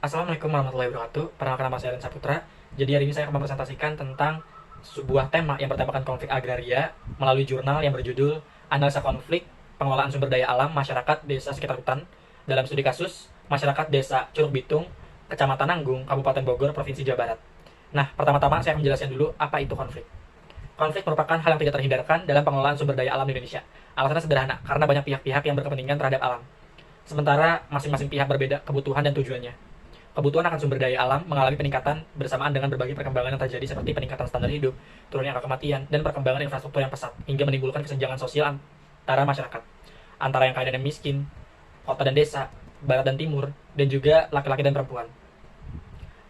Assalamualaikum warahmatullahi wabarakatuh. Perkenalkan, nama saya Ren Saputra. Jadi hari ini saya akan mempresentasikan tentang sebuah tema yang bertemakan konflik agraria melalui jurnal yang berjudul Analisa Konflik Pengelolaan Sumber Daya Alam Masyarakat Desa Sekitar Hutan dalam studi kasus Masyarakat Desa Curug Bitung, Kecamatan Nanggung, Kabupaten Bogor, Provinsi Jawa Barat. Nah, pertama-tama saya akan menjelaskan dulu apa itu konflik. Konflik merupakan hal yang tidak terhindarkan dalam pengelolaan sumber daya alam di Indonesia. Alasannya sederhana, karena banyak pihak-pihak yang berkepentingan terhadap alam. Sementara masing-masing pihak berbeda kebutuhan dan tujuannya. Kebutuhan akan sumber daya alam mengalami peningkatan bersamaan dengan berbagai perkembangan yang terjadi seperti peningkatan standar hidup, turunnya angka kematian, dan perkembangan infrastruktur yang pesat, hingga menimbulkan kesenjangan sosial antara masyarakat, antara yang kaya dan yang miskin, kota dan desa, barat dan timur, dan juga laki-laki dan perempuan.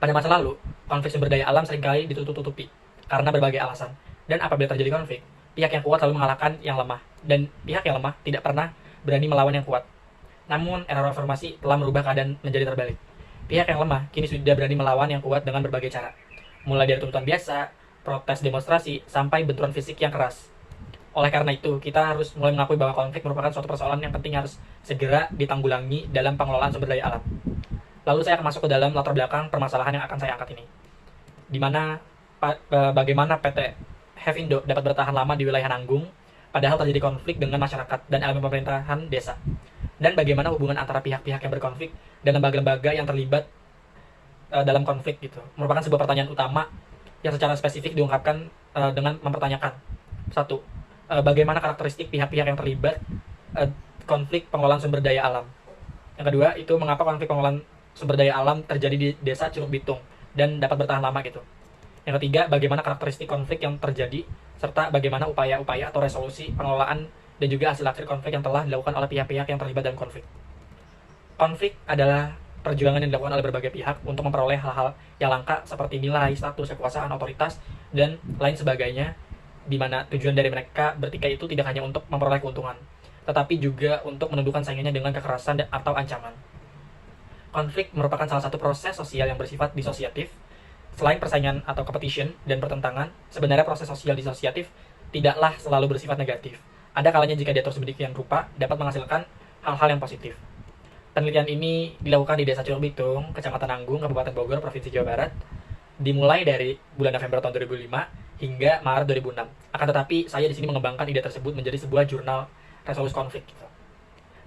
Pada masa lalu, konflik sumber daya alam seringkali ditutup-tutupi karena berbagai alasan, dan apabila terjadi konflik, pihak yang kuat selalu mengalahkan yang lemah, dan pihak yang lemah tidak pernah berani melawan yang kuat. Namun, era reformasi telah merubah keadaan menjadi terbalik. Pihak yang lemah kini sudah berani melawan yang kuat dengan berbagai cara, mulai dari tuntutan biasa, protes demonstrasi, sampai benturan fisik yang keras. Oleh karena itu, kita harus mulai mengakui bahwa konflik merupakan suatu persoalan yang penting harus segera ditanggulangi dalam pengelolaan sumber daya alam. Lalu saya akan masuk ke dalam latar belakang permasalahan yang akan saya angkat ini, di mana bagaimana PT Hefindo dapat bertahan lama di wilayah Nanggung, padahal terjadi konflik dengan masyarakat dan elemen pemerintahan desa. Dan bagaimana hubungan antara pihak-pihak yang berkonflik dan lembaga-lembaga yang terlibat dalam konflik gitu. Merupakan sebuah pertanyaan utama yang secara spesifik diungkapkan dengan mempertanyakan. Satu, bagaimana karakteristik pihak-pihak yang terlibat konflik pengelolaan sumber daya alam. Yang kedua, itu mengapa konflik pengelolaan sumber daya alam terjadi di desa Curug Bitung dan dapat bertahan lama gitu. Yang ketiga, bagaimana karakteristik konflik yang terjadi serta bagaimana upaya-upaya atau resolusi pengelolaan dan juga hasil akhir konflik yang telah dilakukan oleh pihak-pihak yang terlibat dalam konflik. Konflik adalah perjuangan yang dilakukan oleh berbagai pihak untuk memperoleh hal-hal yang langka seperti nilai, status, kekuasaan, otoritas, dan lain sebagainya, di mana tujuan dari mereka bertikai itu tidak hanya untuk memperoleh keuntungan, tetapi juga untuk menundukkan saingannya dengan kekerasan atau ancaman. Konflik merupakan salah satu proses sosial yang bersifat disosiatif. Selain persaingan atau competition dan pertentangan, sebenarnya proses sosial disosiatif tidaklah selalu bersifat negatif. Ada kalanya jika diatur sedemikian rupa dapat menghasilkan hal-hal yang positif. Penelitian ini dilakukan di Desa Curug Bitung, Kecamatan Nanggung, Kabupaten Bogor, Provinsi Jawa Barat, dimulai dari bulan November tahun 2005 hingga Maret 2006. Akan tetapi, saya di sini mengembangkan ide tersebut menjadi sebuah jurnal resolusi konflik gitu.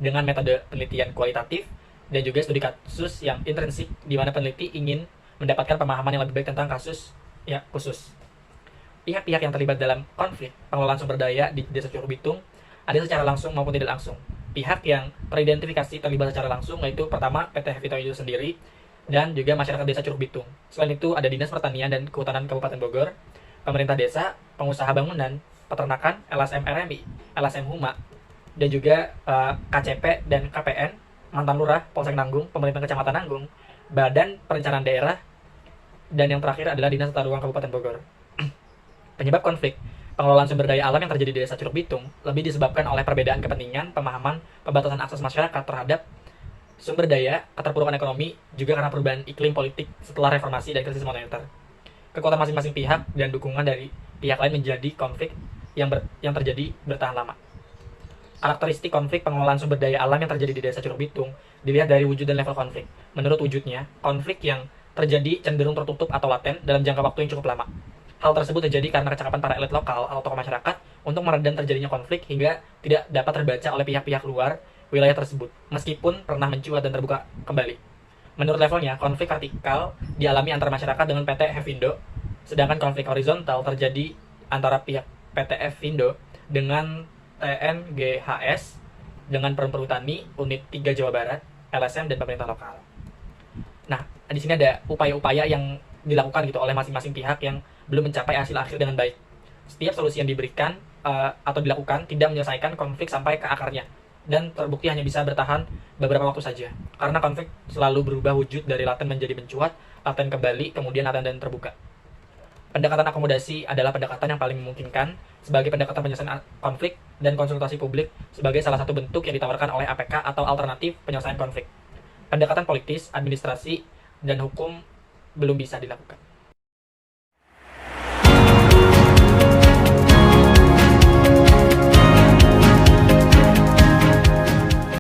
Dengan metode penelitian kualitatif dan juga studi kasus yang intrinsik, di mana peneliti ingin mendapatkan pemahaman yang lebih baik tentang kasus ya khusus. Pihak-pihak yang terlibat dalam konflik pengelolaan sumber daya di Desa Curug Bitung ada secara langsung maupun tidak langsung. Pihak yang teridentifikasi terlibat secara langsung yaitu pertama PT Hefindo itu sendiri dan juga masyarakat Desa Curug Bitung. Selain itu ada Dinas Pertanian dan Kehutanan Kabupaten Bogor, pemerintah desa, pengusaha bangunan, peternakan, LSM RMI, LSM Huma, dan juga KCP dan KPN, mantan lurah Polsek Nanggung, pemerintah Kecamatan Nanggung, Badan Perencanaan Daerah, dan yang terakhir adalah Dinas Tata Ruang Kabupaten Bogor. Penyebab konflik pengelolaan sumber daya alam yang terjadi di Desa Curug Bitung lebih disebabkan oleh perbedaan kepentingan, pemahaman, pembatasan akses masyarakat terhadap sumber daya, keterpurukan ekonomi, juga karena perubahan iklim politik setelah reformasi dan krisis moneter. Kekuatan masing-masing pihak dan dukungan dari pihak lain menjadi konflik yang terjadi bertahan lama. Karakteristik konflik pengelolaan sumber daya alam yang terjadi di Desa Curug Bitung dilihat dari wujud dan level konflik. Menurut wujudnya, konflik yang terjadi cenderung tertutup atau laten dalam jangka waktu yang cukup lama. Hal tersebut terjadi karena kecakapan para elit lokal atau tokoh masyarakat untuk meredam terjadinya konflik hingga tidak dapat terbaca oleh pihak-pihak luar wilayah tersebut, meskipun pernah mencuat dan terbuka kembali. Menurut levelnya, konflik vertikal dialami antara masyarakat dengan PT Hefindo, sedangkan konflik horizontal terjadi antara pihak PT Hefindo dengan TNGHS, dengan Perum Perhutani, Unit 3 Jawa Barat, LSM, dan pemerintah lokal. Nah, di sini ada upaya-upaya yang dilakukan gitu oleh masing-masing pihak yang belum mencapai hasil akhir dengan baik. Setiap solusi yang diberikan atau dilakukan tidak menyelesaikan konflik sampai ke akarnya, dan terbukti hanya bisa bertahan beberapa waktu saja. Karena konflik selalu berubah wujud dari laten menjadi mencuat, laten kembali, kemudian laten dan terbuka. Pendekatan akomodasi adalah pendekatan yang paling memungkinkan sebagai pendekatan penyelesaian konflik, dan konsultasi publik sebagai salah satu bentuk yang ditawarkan oleh APK atau alternatif penyelesaian konflik. Pendekatan politis, administrasi, dan hukum belum bisa dilakukan.